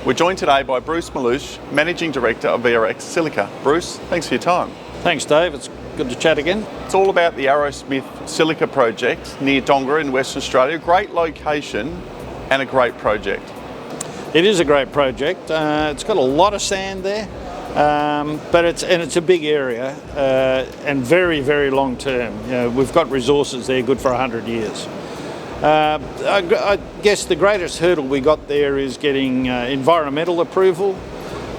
We're joined today by Bruce Maluish, Managing Director of VRX Silica. Bruce, thanks for your time. Thanks, Dave. It's good to chat again. It's all about the Arrowsmith Silica project near Dongara in Western Australia. Great location and a great project. It is a great project. It's got a lot of sand there, but it's a big area and very, very long term. You know, we've got resources there good for 100 years. I guess the greatest hurdle we got there is getting environmental approval.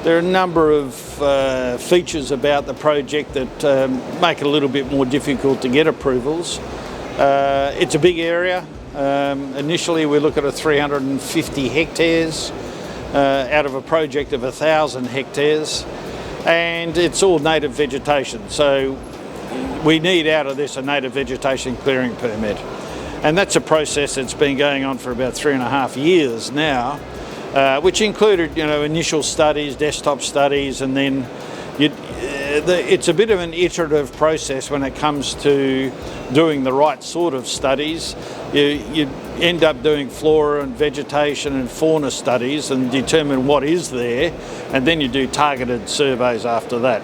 There are a number of features about the project that make it a little bit more difficult to get approvals. It's a big area. Initially we look at 350 hectares out of a project of 1,000 hectares, and it's all native vegetation. So we need out of this a native vegetation clearing permit. And that's a process that's been going on for about 3.5 years now, which included, initial studies, desktop studies, and then it's a bit of an iterative process when it comes to doing the right sort of studies. You end up doing flora and vegetation and fauna studies and determine what is there, and then you do targeted surveys after that.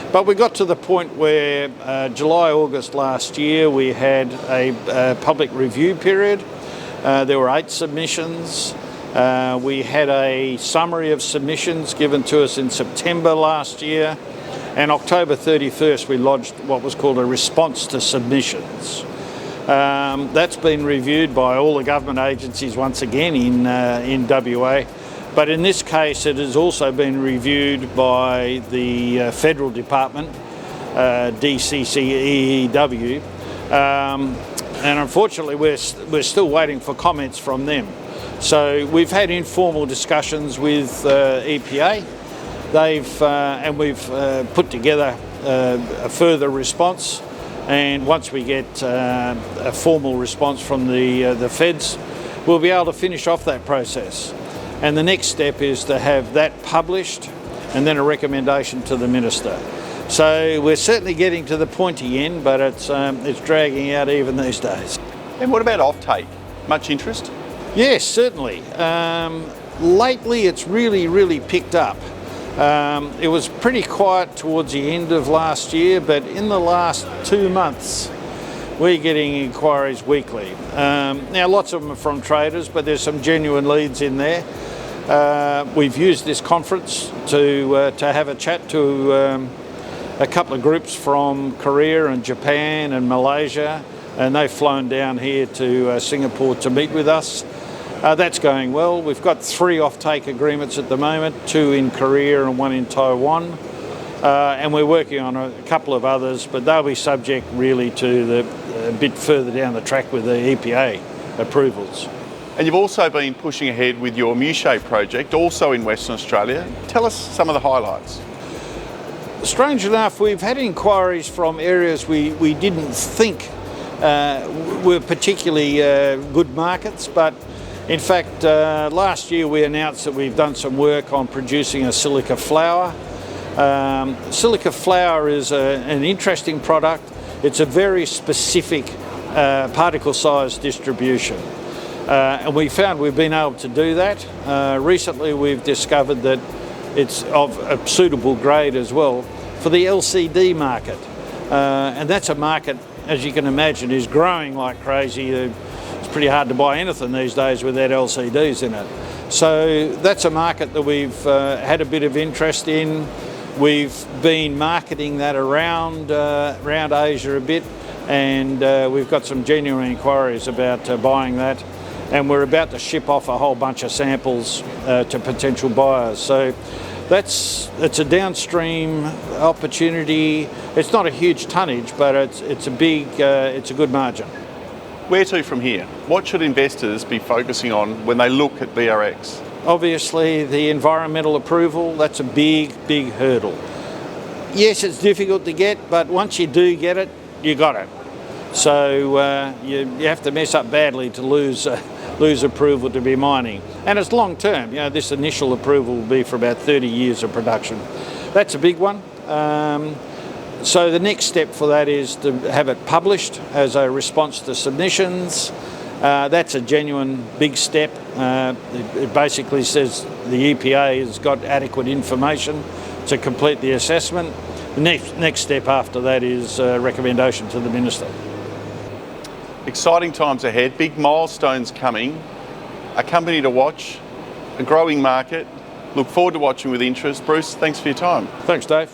But we got to the point where July, August last year we had a public review period. There were 8 submissions. We had a summary of submissions given to us in September last year, and October 31st we lodged what was called a response to submissions. That's been reviewed by all the government agencies once again in WA. But in this case, it has also been reviewed by the federal department, DCCEEW, and unfortunately we're still waiting for comments from them. So we've had informal discussions with EPA. And we've put together a further response, and once we get a formal response from the feds, we'll be able to finish off that process. And the next step is to have that published and then a recommendation to the Minister. So we're certainly getting to the pointy end, but it's dragging out even these days. And what about Offtake? Much interest? Yes, certainly. Lately it's really picked up. It was pretty quiet towards the end of last year, but in the last 2 months we're getting inquiries weekly. Now lots of them are from traders, but there's some genuine leads in there. We've used this conference to have a chat to a couple of groups from Korea and Japan and Malaysia, and they've flown down here to Singapore to meet with us. That's going well. We've got 3 offtake agreements at the moment, 2 in Korea and 1 in Taiwan. And we're working on a couple of others, but they'll be subject really to a bit further down the track with the EPA approvals. And you've also been pushing ahead with your Maluish project, also in Western Australia. Tell us some of the highlights. Strange enough, we've had inquiries from areas we didn't think were particularly good markets, but in fact last year we announced that we've done some work on producing a silica flour. Silica flour is an interesting product. It's a very specific particle size distribution, and we found we've been able to do that. Recently we've discovered that it's of a suitable grade as well for the LCD market, and that's a market, as you can imagine, is growing like crazy. It's pretty hard to buy anything these days without LCDs in it. So that's a market that we've had a bit of interest in. We've been marketing that around Asia a bit, and we've got some genuine inquiries about buying that, and we're about to ship off a whole bunch of samples to potential buyers. So it's a downstream opportunity. It's not a huge tonnage, but it's a good margin. Where to from here? What should investors be focusing on when they look at VRX? Obviously the environmental approval, that's a big hurdle. Yes, it's difficult to get, but once you do get it, you got it. So you have to mess up badly to lose approval to be mining. And it's long term. This initial approval will be for about 30 years of production. That's a big one. So the next step for that is to have it published as a response to submissions, That's a genuine big step. It basically says the EPA has got adequate information to complete the assessment. The next step after that is recommendation to the Minister. Exciting times ahead, big milestones coming, a company to watch, a growing market. Look forward to watching with interest. Bruce, thanks for your time. Thanks, Dave.